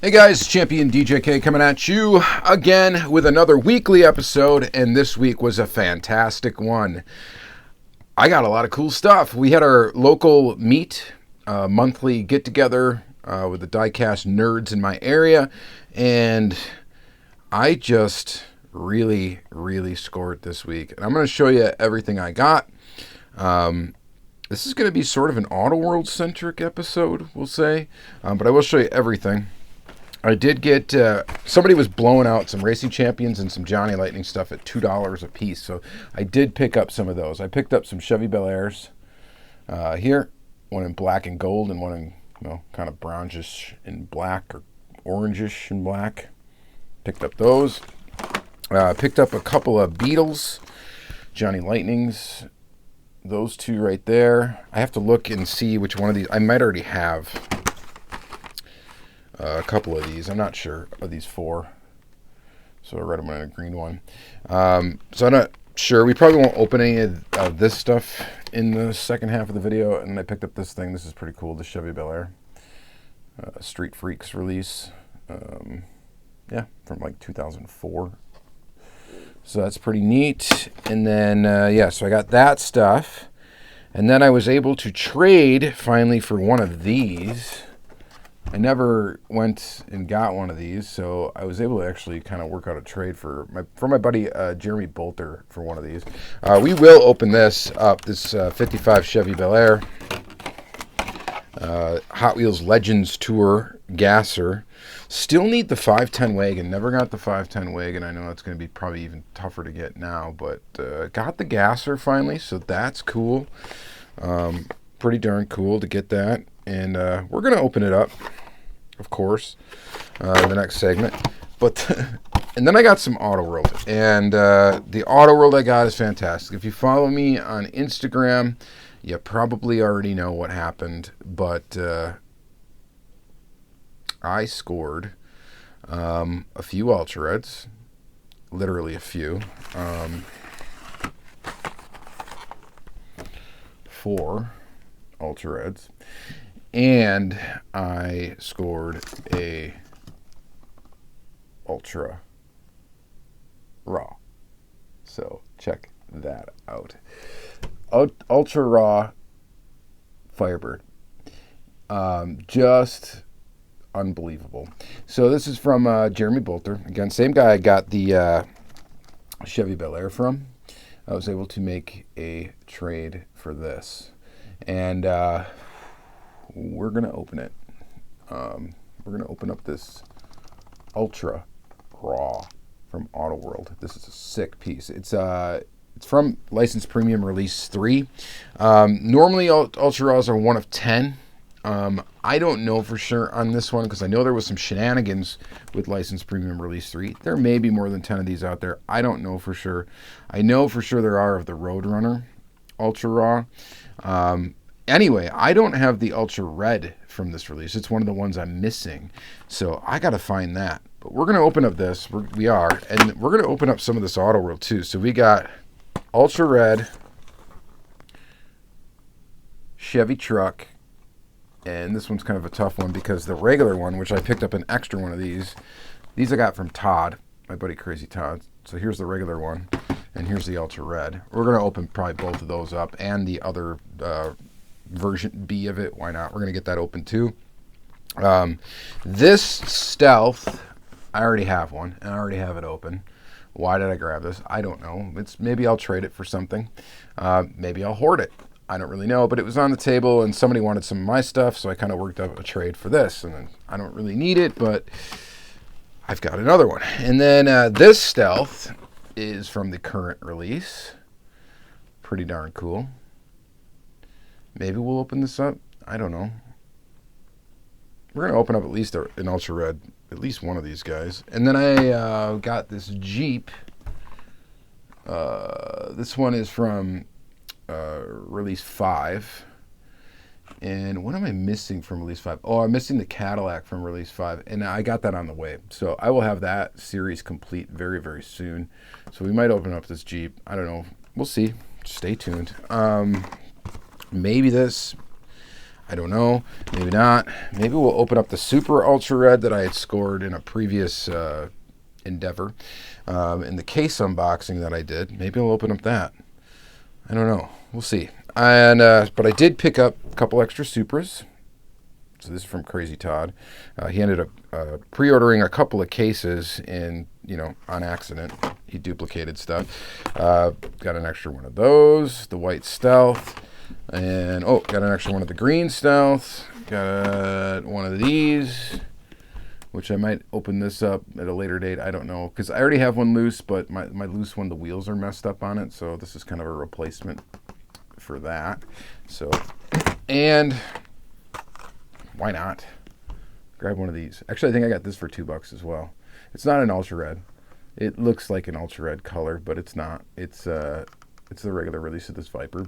Hey guys, Championdjk coming at you again with another weekly episode, and this week was a fantastic one. I got a lot of cool stuff. We had our local meet, monthly get-together with the Diecast nerds in my area, and I just really scored this week. And I'm going to show you everything I got. This is going to be sort of an Auto World-centric episode, we'll say, but I will show you everything. I did get, somebody was blowing out some Racing Champions and some Johnny Lightning stuff at $2 a piece, so I did pick up some of those. I picked up some Chevy Bel Airs here, one in black and gold and one in, kind of brownish and black or orangish and black. Picked up those. Picked up a couple of Beetles, Johnny Lightnings, those two right there. I have to look and see which one of these. I might already have a couple of these. I'm not sure of these four. So a red one and a green one. So I'm not sure. We probably won't open any of this stuff in the second half of the video. And I picked up this thing. This is pretty cool. The Chevy Bel Air. Street Freaks release. Yeah, from like 2004. So that's pretty neat. And then, so I got that stuff. And then I was able to trade finally for one of these. I never went and got one of these, so I was able to actually kind of work out a trade for my buddy Jeremy Bolter for one of these. We will open this up, this 55 Chevy Bel Air Hot Wheels Legends Tour Gasser. Still need the 510 wagon. Never got the 510 wagon. I know it's going to be probably even tougher to get now, but got the Gasser finally, so that's cool. Pretty darn cool to get that. And we're going to open it up, of course, in the next segment. But and then I got some Auto World. And the Auto World I got is fantastic. If you follow me on Instagram, you probably already know what happened. But I scored a few Ultra Reds. Literally a few. 4 Ultra Reds. And I scored a Ultra Raw. So check that out. Ultra Raw Firebird. Just unbelievable. So this is from Jeremy Bolter. Again, same guy I got the Chevy Bel Air from. I was able to make a trade for this. And we're going to open it. We're going to open up this Ultra Raw from Auto World. This is a sick piece. It's from Licensed Premium Release 3. Normally, Ultra Raws are 1 of 10. I don't know for sure on this one because I know there was some shenanigans with Licensed Premium Release 3. There may be more than 10 of these out there. I don't know for sure. I know for sure there are of the Roadrunner Ultra Raw. Anyway, I don't have the Ultra Red from this release. It's one of the ones I'm missing. So I got to find that. But we're going to open up this. And we're going to open up some of this Auto World too. So we got Ultra Red, Chevy Truck, and this one's kind of a tough one because the regular one, which I picked up an extra one of these I got from Todd, my buddy Crazy Todd. So here's the regular one, and here's the Ultra Red. We're going to open probably both of those up and the other version B of it. Why not? We're going to get that open too. This Stealth, I already have one, and I already have it open. Why did I grab this? I don't know. Maybe I'll trade it for something. Maybe I'll hoard it. I don't really know, but it was on the table, and somebody wanted some of my stuff, so I kind of worked up a trade for this. And then I don't really need it, but I've got another one. And then this Stealth is from the current release. Pretty darn cool. Maybe we'll open this up. I don't know. We're going to open up at least an Ultra Red, at least one of these guys. And then I got this Jeep. This one is from Release 5. And what am I missing from Release 5? Oh, I'm missing the Cadillac from Release 5. And I got that on the way. So I will have that series complete very soon. So we might open up this Jeep. I don't know. We'll see. Stay tuned. Maybe this. I don't know. Maybe not. Maybe we'll open up the Super Ultra Red that I had scored in a previous endeavor. In the case unboxing that I did. Maybe I'll open up that. I don't know. We'll see. And but I did pick up a couple extra Supras. So this is from Crazy Todd. He ended up pre-ordering a couple of cases and, on accident. He duplicated stuff. Got an extra one of those, the white Stealth. And, got an extra one of the green Stealth. Got one of these, which I might open this up at a later date. I don't know, because I already have one loose, but my loose one, the wheels are messed up on it. So this is kind of a replacement for that. So, and why not grab one of these? Actually, I think I got this for $2 as well. It's not an ultra red. It looks like an ultra red color, but it's not. It's the regular release of this Viper,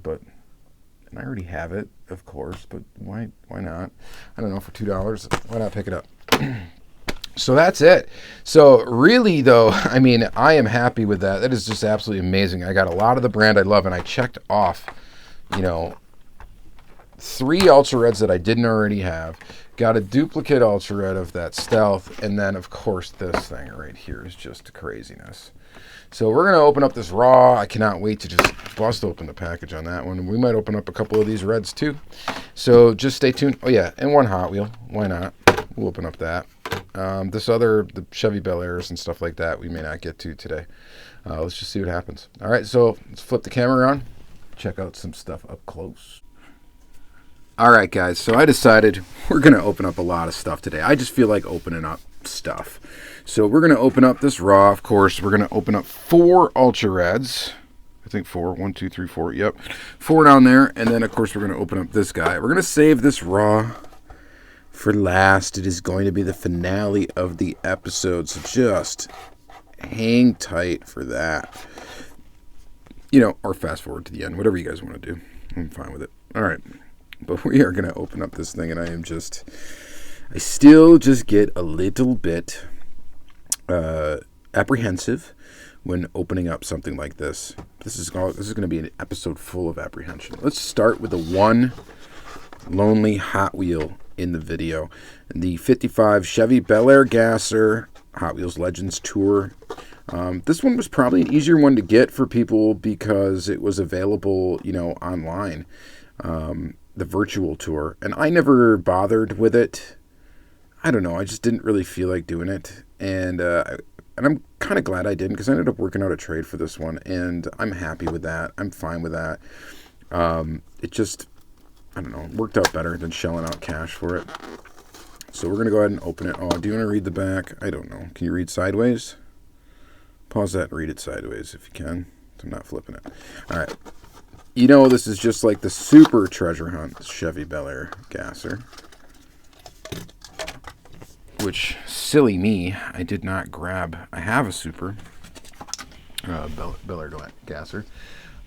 and I already have it, of course, but why not? I don't know, for $2, why not pick it up? So that's it. So really, though, I mean, I am happy with that. That is just absolutely amazing. I got a lot of the brand I love, and I checked off, 3 Ultra Reds that I didn't already have. Got a duplicate Ultra Red of that Stealth, and then, of course, this thing right here is just craziness. So we're going to open up this Raw. I cannot wait to just bust open the package on that one. We might open up a couple of these Reds, too. So just stay tuned. Oh, yeah, and one Hot Wheel. Why not? We'll open up that. The Chevy Bel Airs and stuff like that, we may not get to today. Let's just see what happens. All right, so let's flip the camera on. Check out some stuff up close. All right, guys, so I decided we're going to open up a lot of stuff today. I just feel like opening up stuff. So we're going to open up this Raw, of course. We're going to open up 4 Ultra Reds. I think 4. 1, 2, 3, 4. Yep. 4 down there. And then, of course, we're going to open up this guy. We're going to save this Raw for last. It is going to be the finale of the episode. So just hang tight for that. Or fast forward to the end. Whatever you guys want to do. I'm fine with it. All right. But we are going to open up this thing, and I still just get a little bit apprehensive when opening up something like this. This is going to be an episode full of apprehension. Let's start with the one lonely Hot Wheel in the video. The 55 Chevy Bel Air Gasser Hot Wheels Legends Tour. This one was probably an easier one to get for people because it was available, online. The virtual tour, and I never bothered with it. I don't know, I just didn't really feel like doing it, and I'm kind of glad I didn't, because I ended up working out a trade for this one, and I'm happy with that. I'm fine with that. It just, I don't know, worked out better than shelling out cash for it. So we're going to go ahead and open it. Do you want to read the back? I don't know. Can you read sideways? Pause that and read it sideways if you can. I'm not flipping it. All right. This is just like the Super Treasure Hunt Chevy Bel Air Gasser. Which, silly me, I did not grab. I have a Super Bel Air Gasser.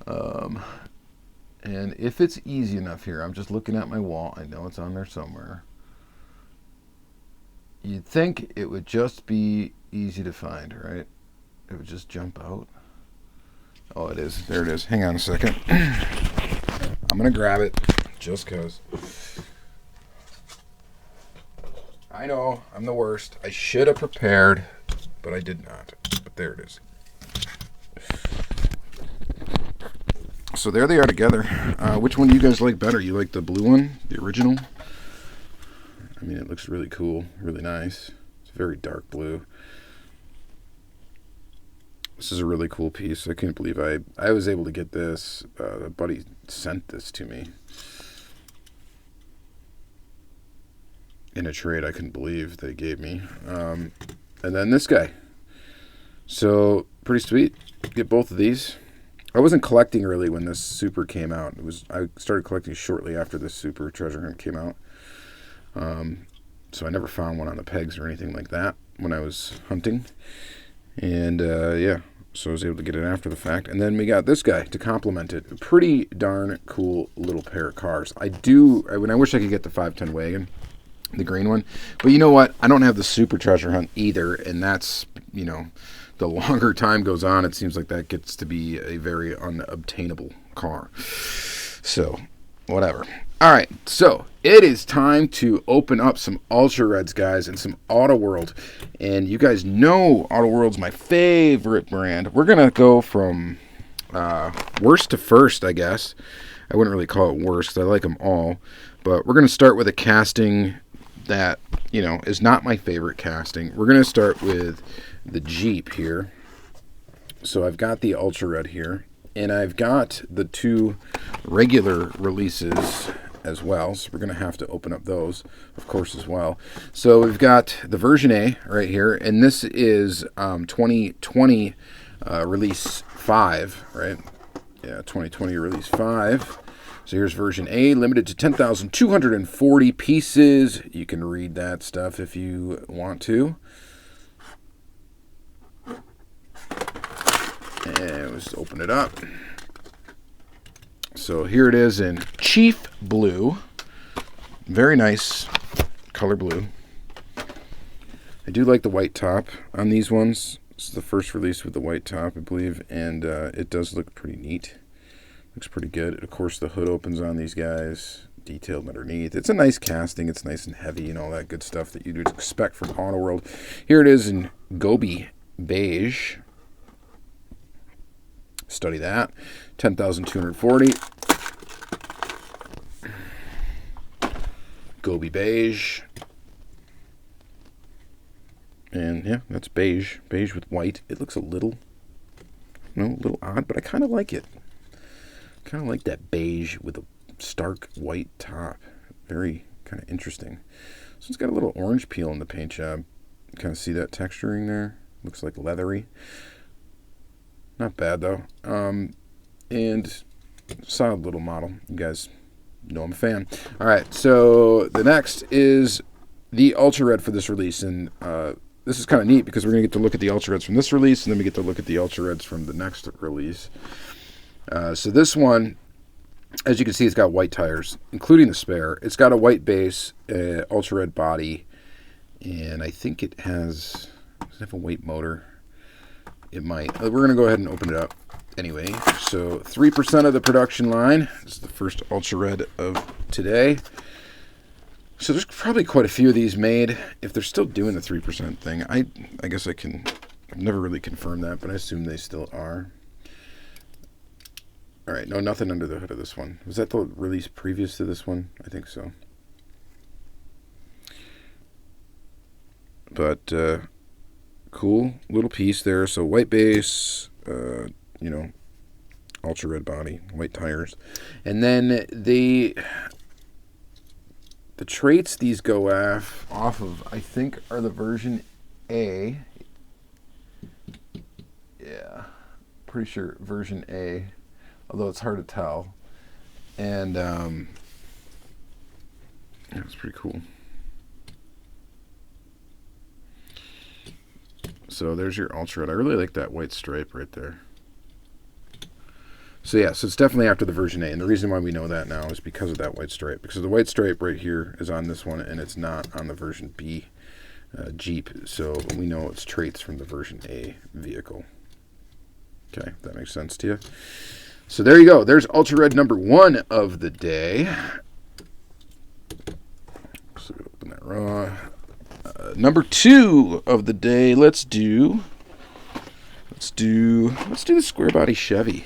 And if it's easy enough here, I'm just looking at my wall. I know it's on there somewhere. You'd think it would just be easy to find, right? It would just jump out. Oh, it is. There it is. Hang on a second. I'm going to grab it just because. I know, I'm the worst. I should have prepared, but I did not. But there it is. So there they are together. Which one do you guys like better? You like the blue one, the original? I mean, it looks really cool, really nice. It's very dark blue. This is a really cool piece. I can't believe I was able to get this. A buddy sent this to me in a trade I couldn't believe they gave me. And then this guy. So, pretty sweet. Get both of these. I wasn't collecting really when this Super came out. I started collecting shortly after this Super Treasure Hunt came out. So I never found one on the pegs or anything like that when I was hunting. And, yeah, so I was able to get it after the fact. And then we got this guy to complement it. A pretty darn cool little pair of cars. I wish I could get the 510 wagon, the green one. But you know what? I don't have the Super Treasure Hunt either. And that's, the longer time goes on, it seems like that gets to be a very unobtainable car. So, whatever. All right, so it is time to open up some Ultra Reds, guys, and some Auto World. And you guys know Auto World's my favorite brand. We're going to go from worst to first, I guess. I wouldn't really call it worst. I like them all. But we're going to start with a casting that, you know, is not my favorite casting. We're going to start with the Jeep here. So I've got the Ultra Red here. And I've got the two regular releases as well, so we're going to have to open up those, of course, as well. So we've got the version A right here, and this is 2020 release 5, right? Yeah, 2020 release 5. So here's version A, limited to 10,240 pieces. You can read that stuff if you want to. And let's open it up. So here it is in Chief Blue. Very nice color blue. I do like the white top on these ones. This is the first release with the white top, I believe, and it does look pretty neat. Looks pretty good. Of course, the hood opens on these guys, detailed underneath. It's a nice casting. It's nice and heavy and all that good stuff that you'd expect from Auto World. Here it is in Gobi Beige. Study that. 10,240. Gobi Beige. And yeah, that's beige. Beige with white. It looks a little odd, but I kind of like it. Kind of like that beige with a stark white top. Very kind of interesting. So it's got a little orange peel in the paint job. You kind of see that texturing there. Looks like leathery. Not bad, though. And solid little model. You guys know I'm a fan. All right, so the next is the Ultra Red for this release. And this is kind of neat because we're going to get to look at the Ultra Reds from this release, and then we get to look at the Ultra Reds from the next release. So this one, as you can see, it's got white tires, including the spare. It's got a white base, Ultra Red body, and I think it has... Does it have a white motor? It might. We're going to go ahead and open it up anyway. So 3% of the production line. This is the first Ultra Red of today. So there's probably quite a few of these made. If they're still doing the 3% thing, I guess I've never really confirmed that, but I assume they still are. All right, no, nothing under the hood of this one. Was that the release previous to this one? I think so. But cool little piece there. So white base, Ultra Red body, white tires. And then the traits these go off of, I think, are the version A. Yeah, pretty sure version A, although it's hard to tell. And it's pretty cool. So there's your Ultra Red. I really like that white stripe right there. So yeah, so it's definitely after the version A. And the reason why we know that now is because of that white stripe. Because the white stripe right here is on this one, and it's not on the version B Jeep. So we know it's traits from the version A vehicle. Okay, if that makes sense to you. So there you go. There's Ultra Red number 1 of the day. So open that raw. Number 2 of the day. Let's do the square body Chevy.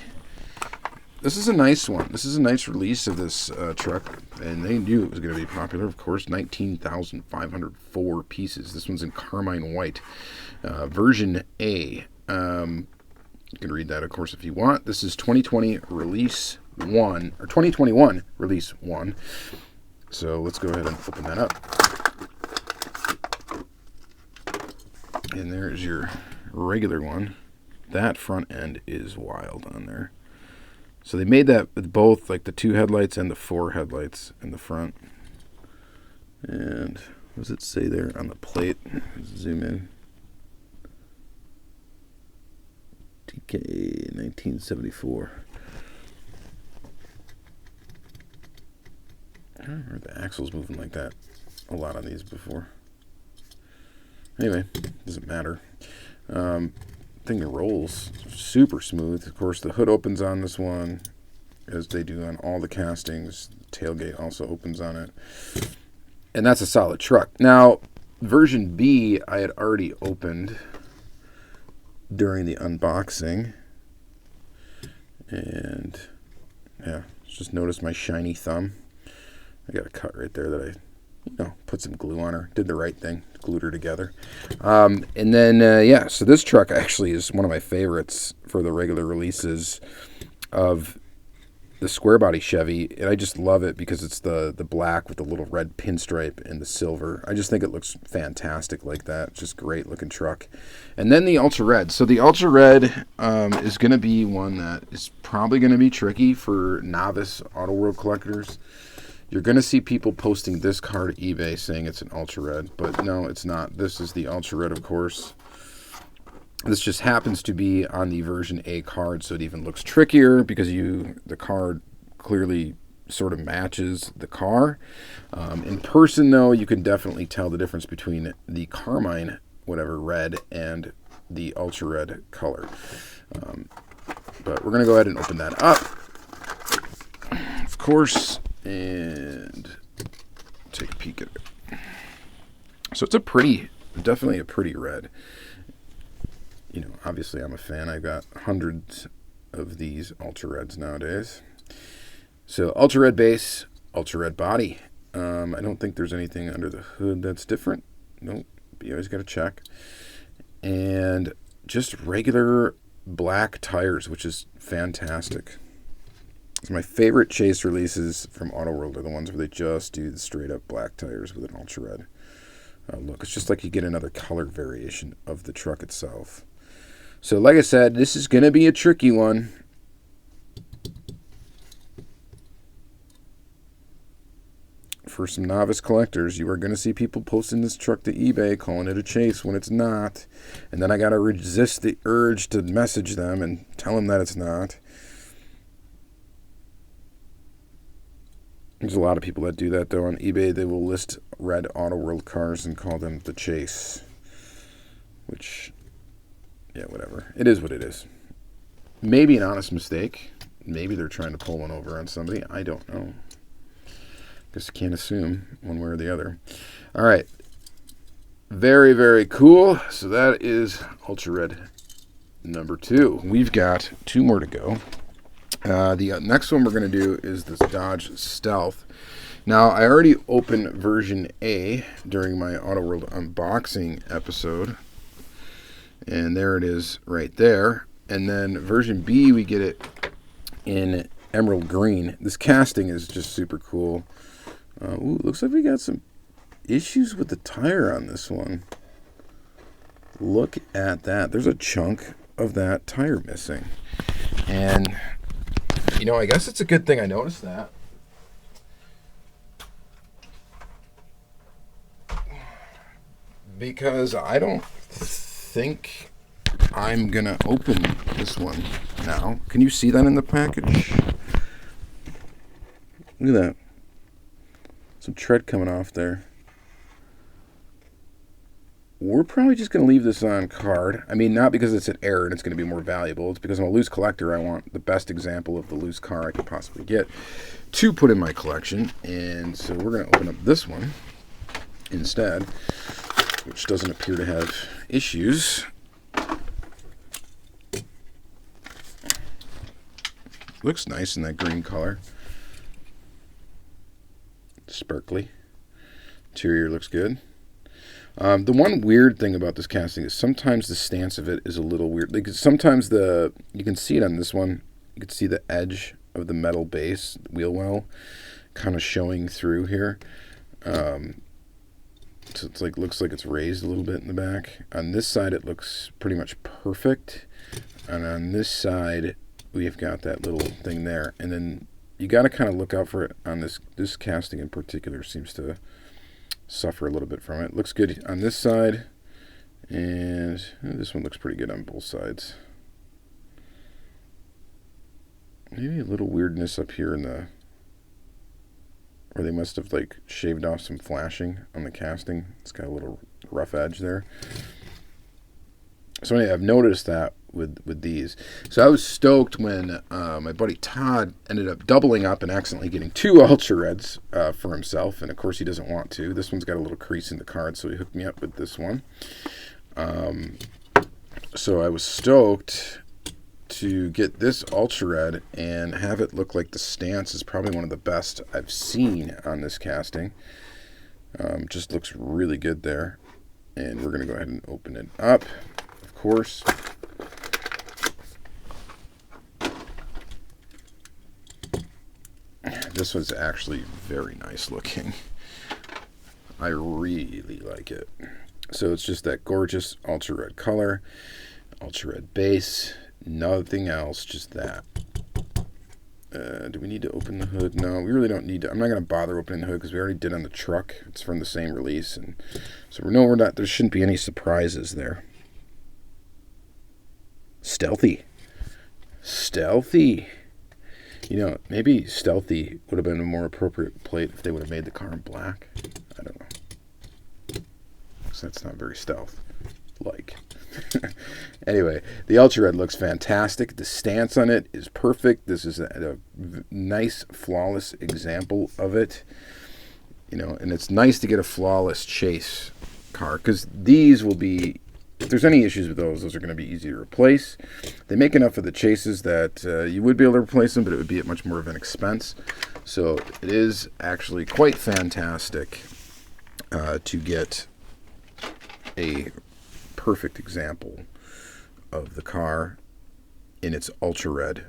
This is a nice one. This is a nice release of this truck, and they knew it was going to be popular. Of course, 19,504 pieces. This one's in carmine white, version A. You can read that, of course, if you want. This is 2020 release 1, or 2021 release 1. So let's go ahead and open that up. And there's your regular one. That front end is wild on there. So they made that with both, like the 2 headlights and the 4 headlights in the front. And what does it say there on the plate? Zoom in. DK 1974. I don't remember the axles moving like that a lot on these before. Anyway, doesn't matter. Thing rolls super smooth. Of course, the hood opens on this one, as they do on all the castings. tailgate also opens on it. And that's a solid truck. Now, version B I had already opened during the unboxing. And yeah, just notice my shiny thumb. I got a cut right there that I put some glue on her. Did the right thing. Glued her together. And then, so this truck actually is one of my favorites for the regular releases of the square body Chevy. And I just love it because it's the black with the little red pinstripe and the silver. I just think it looks fantastic like that. Just great looking truck. And then the Ultra Red. So the Ultra Red is going to be one that is probably going to be tricky for novice Auto World collectors. You're going to see people posting this car to eBay saying it's an Ultra Red, but no, it's not. This is the Ultra Red, of course. This just happens to be on the version A card, so it even looks trickier because the card clearly sort of matches the car. In person, though, you can definitely tell the difference between the Carmine, whatever, red and the Ultra Red color. But we're going to go ahead and open that up, of course, and take a peek at it. So it's definitely a pretty red. Obviously I'm a fan. I've got hundreds of these Ultra Reds nowadays. So Ultra Red base, Ultra Red body. I don't think there's anything under the hood that's different. Nope. You always got to check. And just regular black tires, which is fantastic. So my favorite chase releases from Auto World are the ones where they just do the straight up black tires with an Ultra Red look. It's just like you get another color variation of the truck itself. So like I said, this is going to be a tricky one. For some novice collectors, you are going to see people posting this truck to eBay calling it a chase when it's not. And then I got to resist the urge to message them and tell them that it's not. There's a lot of people that do that, though. On eBay, they will list red Auto World cars and call them the chase. Which, yeah, whatever. It is what it is. Maybe an honest mistake. Maybe they're trying to pull one over on somebody. I don't know. Guess I can't assume one way or the other. All right. Very, very cool. So that is Ultra Red number 2. We've got 2 more to go. The next one we're going to do is this Dodge Stealth. Now, I already opened version A during my Auto World unboxing episode. And there it is right there. And then version B, we get it in emerald green. This casting is just super cool. Ooh, looks like we got some issues with the tire on this one. Look at that. There's a chunk of that tire missing. And I guess it's a good thing I noticed that. Because I don't think I'm going to open this one now. Can you see that in the package? Look at that. Some tread coming off there. We're probably just going to leave this on card. I mean, not because it's an error and it's going to be more valuable. It's because I'm a loose collector. I want the best example of the loose car I could possibly get to put in my collection. And so we're going to open up this one instead, which doesn't appear to have issues. Looks nice in that green color. Sparkly. Interior looks good. The one weird thing about this casting is sometimes the stance of it is a little weird. Like sometimes you can see it on this one. You can see the edge of the metal base wheel well kind of showing through here. So it's like looks like it's raised a little bit in the back. On this side, it looks pretty much perfect, and on this side, we've got that little thing there. And then you got to kind of look out for it on this casting in particular. Seems to suffer a little bit from it. Looks good on this side, and this one looks pretty good on both sides. Maybe a little weirdness up here in the, or they must have like shaved off some flashing on the casting. It's got a little rough edge there. So anyway, I've noticed that with these. So I was stoked when my buddy Todd ended up doubling up and accidentally getting 2 Ultra Reds for himself, and of course he doesn't want to. This one's got a little crease in the card, so he hooked me up with this one. So I was stoked to get this Ultra Red and have it look like the stance is probably one of the best I've seen on this casting. Just looks really good there. And we're going to go ahead and open it up, of course. This was actually very nice looking. I really like it. So it's just that gorgeous ultra red color, ultra red base, nothing else, just that. Do we need to open the hood? No, we really don't need to. I'm not going to bother opening the hood because we already did on the truck. It's from the same release, and so we're not. There shouldn't be any surprises there. Stealthy. You know, maybe stealthy would have been a more appropriate plate if they would have made the car in black. I don't know. Because that's not very stealth-like. Anyway, the Ultra Red looks fantastic. The stance on it is perfect. This is a nice, flawless example of it. You know, and it's nice to get a flawless chase car because these will be, if there's any issues with those are going to be easy to replace. They make enough of the chases that you would be able to replace them, but it would be at much more of an expense. So it is actually quite fantastic to get a perfect example of the car in its ultra red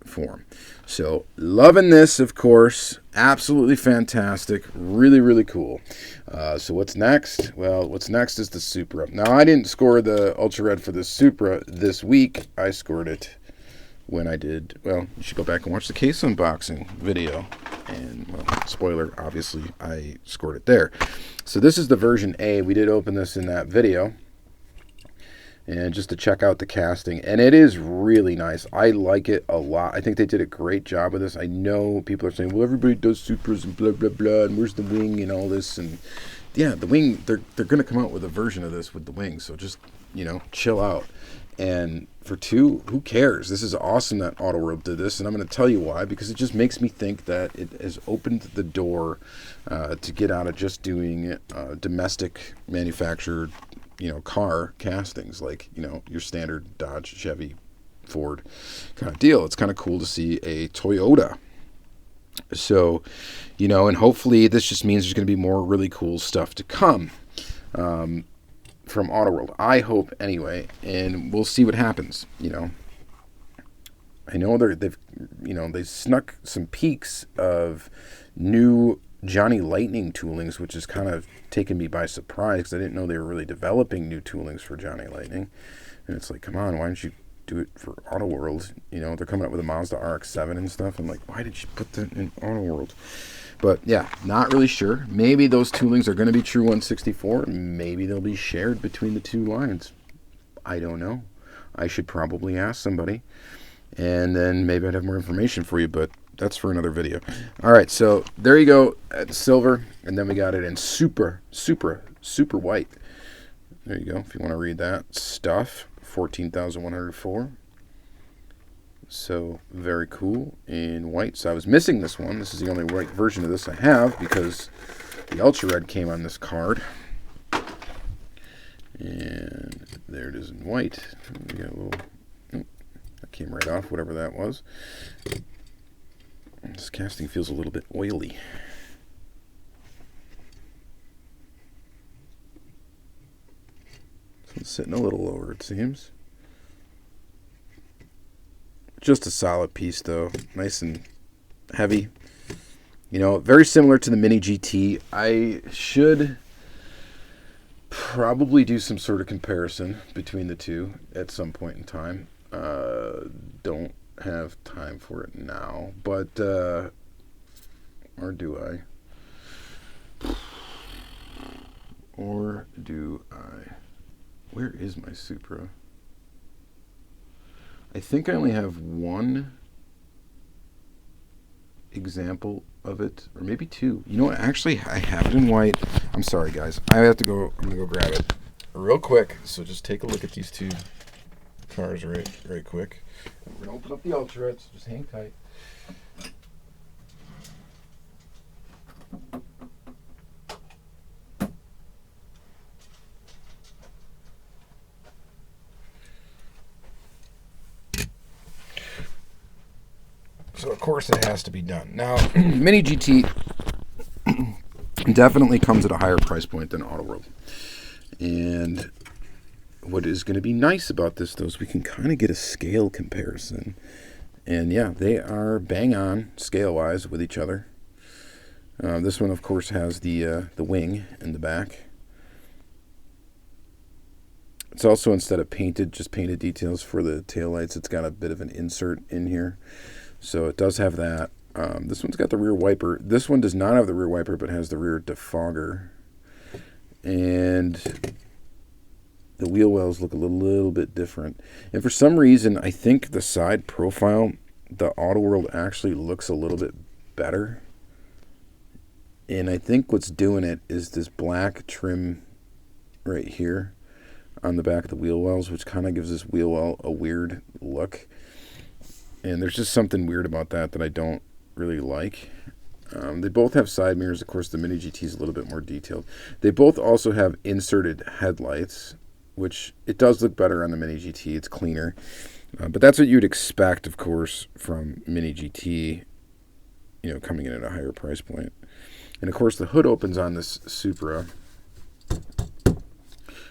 form. So loving this, of course. Absolutely fantastic. Really, really cool. So what's next? Well, what's next is the Supra. Now, I didn't score the ultra red for the Supra this week. I scored it when I did, well, you should go back and watch the case unboxing video. And, well, spoiler, obviously, I scored it there. So this is the version A. We did open this in that video. And just to check out the casting. And it is really nice. I like it a lot. I think they did a great job with this. I know people are saying, well, everybody does Supras and blah, blah, blah. And where's the wing and all this? And, yeah, the wing, they're going to come out with a version of this with the wing. So just, you know, chill out. And for 2, who cares? This is awesome that AutoWorld did this, and I'm going to tell you why. Because it just makes me think that it has opened the door to get out of just doing domestic manufactured, you know, car castings, like, you know, your standard Dodge, Chevy, Ford kind of deal. It's kind of cool to see a Toyota. So, you know, and hopefully this just means there's going to be more really cool stuff to come. From AutoWorld, I hope anyway, and we'll see what happens. You know, I know they've snuck some peaks of new Johnny Lightning toolings, which has kind of taken me by surprise because I didn't know they were really developing new toolings for Johnny Lightning. And it's like, come on, why don't you do it for AutoWorld? You know, they're coming up with a Mazda RX-7 and stuff. I'm like, why did you put that in AutoWorld? But yeah, not really sure. Maybe those toolings are going to be true 164. Maybe they'll be shared between the 2 lines. I don't know. I should probably ask somebody. And then maybe I'd have more information for you, but that's for another video. All right, so there you go at silver. And then we got it in super white. There you go, if you want to read that stuff. 14,104. So very cool in white. So I was missing this one. This is the only white version of this I have because the Ultra Red came on this card. And there it is in white. We got a little, that came right off, whatever that was. This casting feels a little bit oily. So it's sitting a little lower, it seems. Just a solid piece, though. Nice and heavy. You know, very similar to the Mini GT. I should probably do some sort of comparison between the two at some point in time. Don't have time for it now, but or do I? Or do I? Where is my Supra? I think I only have one example of it, or maybe 2. You know what? Actually, I have it in white. I'm sorry, guys. I have to go. I'm gonna go grab it real quick. So just take a look at these 2 cars right quick. We're going to open up the Ultra, so just hang tight. So, of course, it has to be done. Now, Mini GT definitely comes at a higher price point than Auto World. And what is going to be nice about this, though, is we can kind of get a scale comparison. And, yeah, they are bang on, scale-wise, with each other. This one, of course, has the wing in the back. It's also, instead of painted, just painted details for the taillights, it's got a bit of an insert in here. So it does have that. This one's got the rear wiper. This one does not have the rear wiper, but has the rear defogger. And the wheel wells look a little bit different. And for some reason, I think the side profile, the Auto World actually looks a little bit better. And I think what's doing it is this black trim right here on the back of the wheel wells, which kind of gives this wheel well a weird look. And there's just something weird about that I don't really like. They both have side mirrors. Of course, the Mini GT is a little bit more detailed. They both also have inserted headlights, which it does look better on the Mini GT. It's cleaner. But that's what you'd expect, of course, from Mini GT, you know, coming in at a higher price point. And, of course, the hood opens on this Supra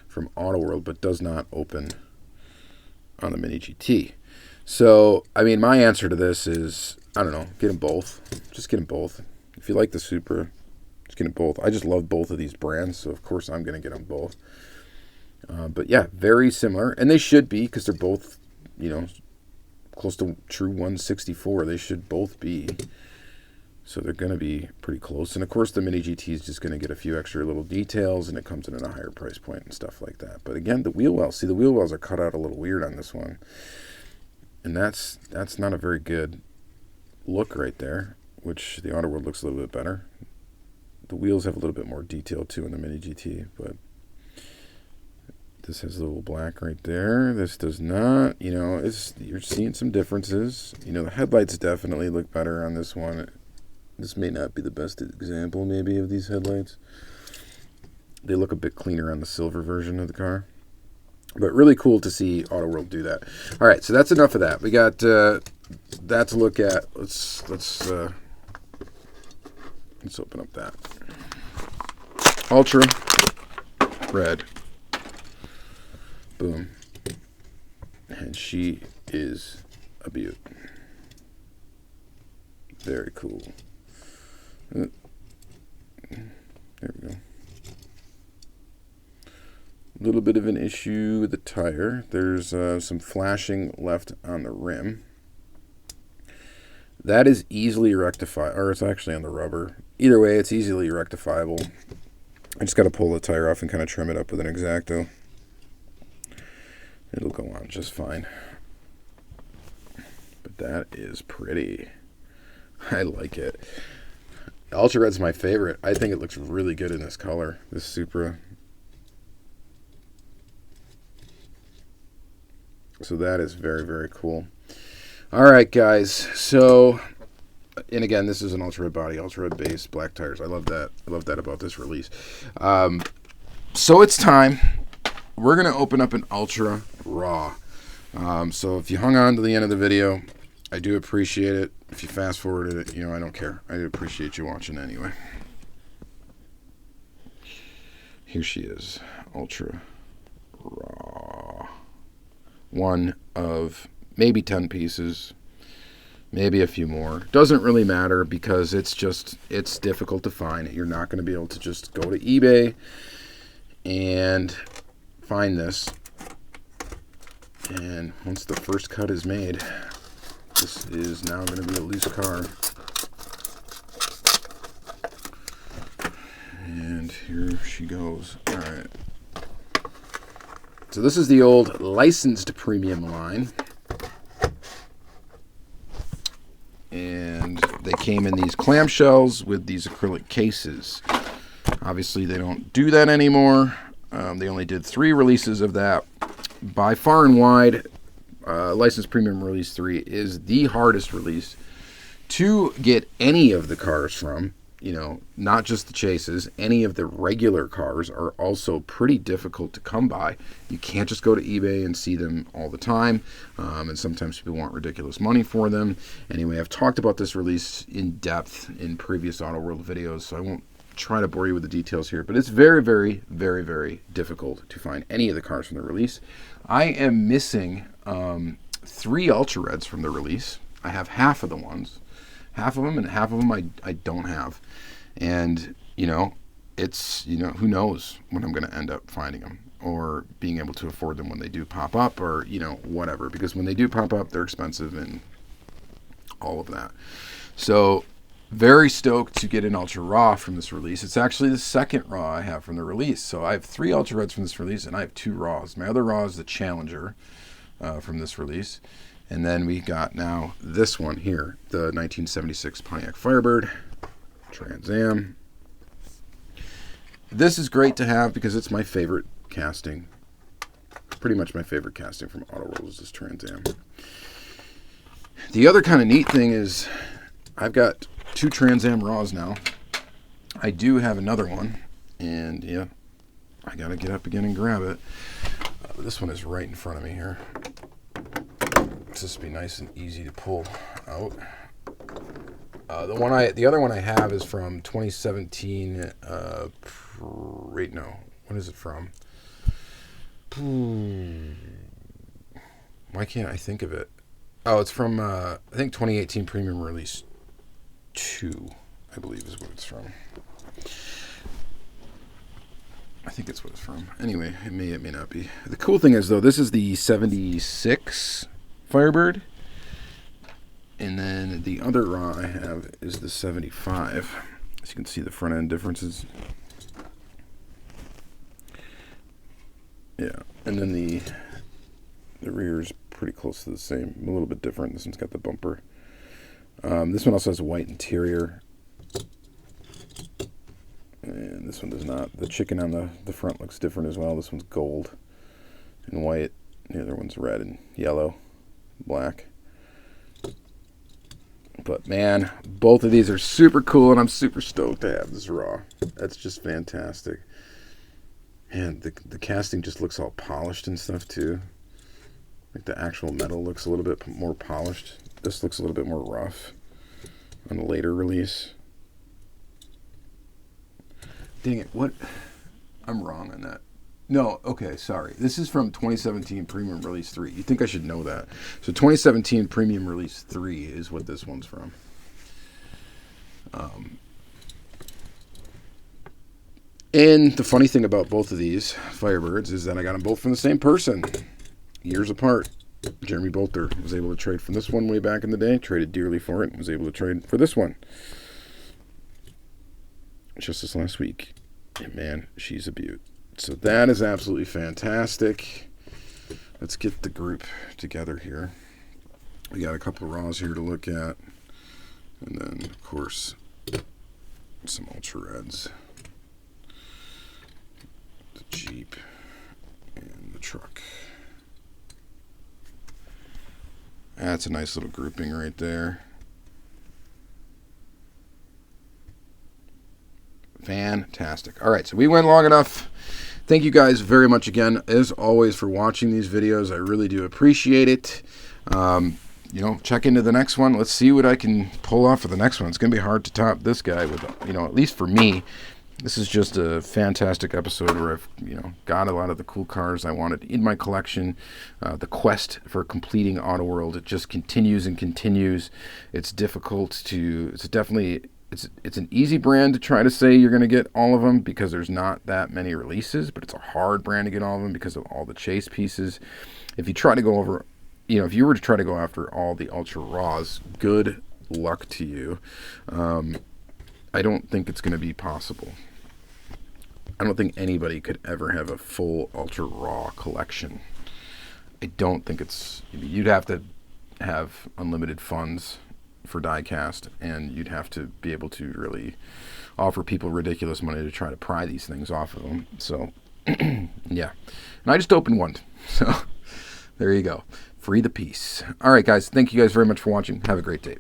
from Auto World, but does not open on the Mini GT. So, I mean, my answer to this is, I don't know, get them both. Just get them both. If you like the Supra, just get them both. I just love both of these brands, so of course I'm going to get them both. But yeah, very similar. And they should be, because they're both, you know, close to true 164. They should both be. So they're going to be pretty close. And of course the Mini GT is just going to get a few extra little details, and it comes in at a higher price point and stuff like that. But again, the wheel wells. See, the wheel wells are cut out a little weird on this one. And that's not a very good look right there, which the Auto World looks a little bit better. The wheels have a little bit more detail too in the Mini GT, but this has a little black right there. This does not. You know, you're seeing some differences. You know, the headlights definitely look better on this one. This may not be the best example maybe of these headlights. They look a bit cleaner on the silver version of the car. But really cool to see Auto World do that. All right, so that's enough of that. We got that to look at. Let's open up that Ultra red. Boom, and she is a beaut. Very cool. There we go. A little bit of an issue with the tire. There's some flashing left on the rim. That is easily rectified, or it's actually on the rubber. Either way, it's easily rectifiable. I just got to pull the tire off and kind of trim it up with an X-Acto. It'll go on just fine. But that is pretty. I like it. Ultra Red's my favorite. I think it looks really good in this color, this Supra. So that is very, very cool. All right, guys. So, and again, this is an Ultra Red body, Ultra Red base, black tires. I love that. I love that about this release. So it's time. We're going to open up an Ultra Raw. So if you hung on to the end of the video, I do appreciate it. If you fast forwarded it, you know, I don't care. I appreciate you watching anyway. Here she is, Ultra Raw. One of maybe 10 pieces, maybe a few more. Doesn't really matter because it's difficult to find. You're not going to be able to just go to eBay and find this. And once the first cut is made, this is now going to be a loose car. And here she goes. All right. So this is the old licensed premium line. And they came in these clamshells with these acrylic cases. Obviously, they don't do that anymore. They only did 3 releases of that. By far and wide, Licensed Premium Release 3 is the hardest release to get any of the cars from. You know, not just the chases. Any of the regular cars are also pretty difficult to come by. You can't just go to eBay and see them all the time, and sometimes people want ridiculous money for them. Anyway, I've talked about this release in depth in previous Auto World videos, so I won't try to bore you with the details here, but it's very, very, very, difficult to find any of the cars from the release. I am missing 3 Ultra Reds from the release. I have half of the ones. Half of them, and half of them I don't have. And, you know, it's, you know, who knows when I'm going to end up finding them or being able to afford them when they do pop up, or, you know, whatever. Because when they do pop up, they're expensive and all of that. So, very stoked to get an Ultra Raw from this release. It's actually the second Raw I have from the release. So, I have 3 Ultra Reds from this release, and I have 2 Raws. My other Raw is the Challenger from this release. And then we got now this one here, the 1976 Pontiac Firebird Trans Am. This is great to have because it's my favorite casting. Pretty much my favorite casting from Auto World is this Trans Am. The other kind of neat thing is I've got 2 Trans Am Raws now. I do have another one, and yeah, I got to get up again and grab it. This one is right in front of me here. This would be nice and easy to pull out. The other one I have is from 2017. Wait, no. What is it from? Why can't I think of it? Oh, it's from I think 2018 Premium Release 2, I believe is what it's from. I think it's what it's from. Anyway, it may not be. The cool thing is, though, this is the 76 Firebird, and then the other Raw I have is the 75. As you can see, the front end differences. Yeah, and then the rear is pretty close to the same, a little bit different. This one's got the bumper. This one also has a white interior, and this one does not. The chicken on the front looks different as well. This one's gold and white. The other one's red and yellow. Black. But man, both of these are super cool, and I'm super stoked to have this Raw. That's just fantastic. And the casting just looks all polished and stuff too. Like the actual metal looks a little bit more polished. This looks a little bit more rough on the later release. Dang it, what? I'm wrong on that. No, okay, sorry. This is from 2017 Premium Release 3. You think I should know that. So 2017 Premium Release 3 is what this one's from. And the funny thing about both of these Firebirds is that I got them both from the same person. Years apart. Jeremy Bolter was able to trade from this one way back in the day. Traded dearly for it. And was able to trade for this one. Just this last week. And man, she's a beaut. So that is absolutely fantastic. Let's get the group together here. We got a couple of Raws here to look at. And then, of course, some Ultra Reds. The Jeep and the truck. That's a nice little grouping right there. Fantastic. All right, so we went long enough. Thank you guys very much again, as always, for watching these videos. I really do appreciate it. You know, check into the next one. Let's see what I can pull off for the next one. It's going to be hard to top this guy with, you know, at least for me. This is just a fantastic episode where I've, you know, got a lot of the cool cars I wanted in my collection. The quest for completing Auto World, it just continues and continues. It's difficult to, it's definitely, it's an easy brand to try to say you're going to get all of them because there's not that many releases, but it's a hard brand to get all of them because of all the chase pieces. If you try to go over, you know, if you were to try to go after all the Ultra Raws, good luck to you. I don't think it's going to be possible. I don't think anybody could ever have a full Ultra Raw collection. I don't think it's, you'd have to have unlimited funds for Diecast, and you'd have to be able to really offer people ridiculous money to try to pry these things off of them. So, yeah. And I just opened one. So, There you go. Free the peace. All right, guys. Thank you guys very much for watching. Have a great day.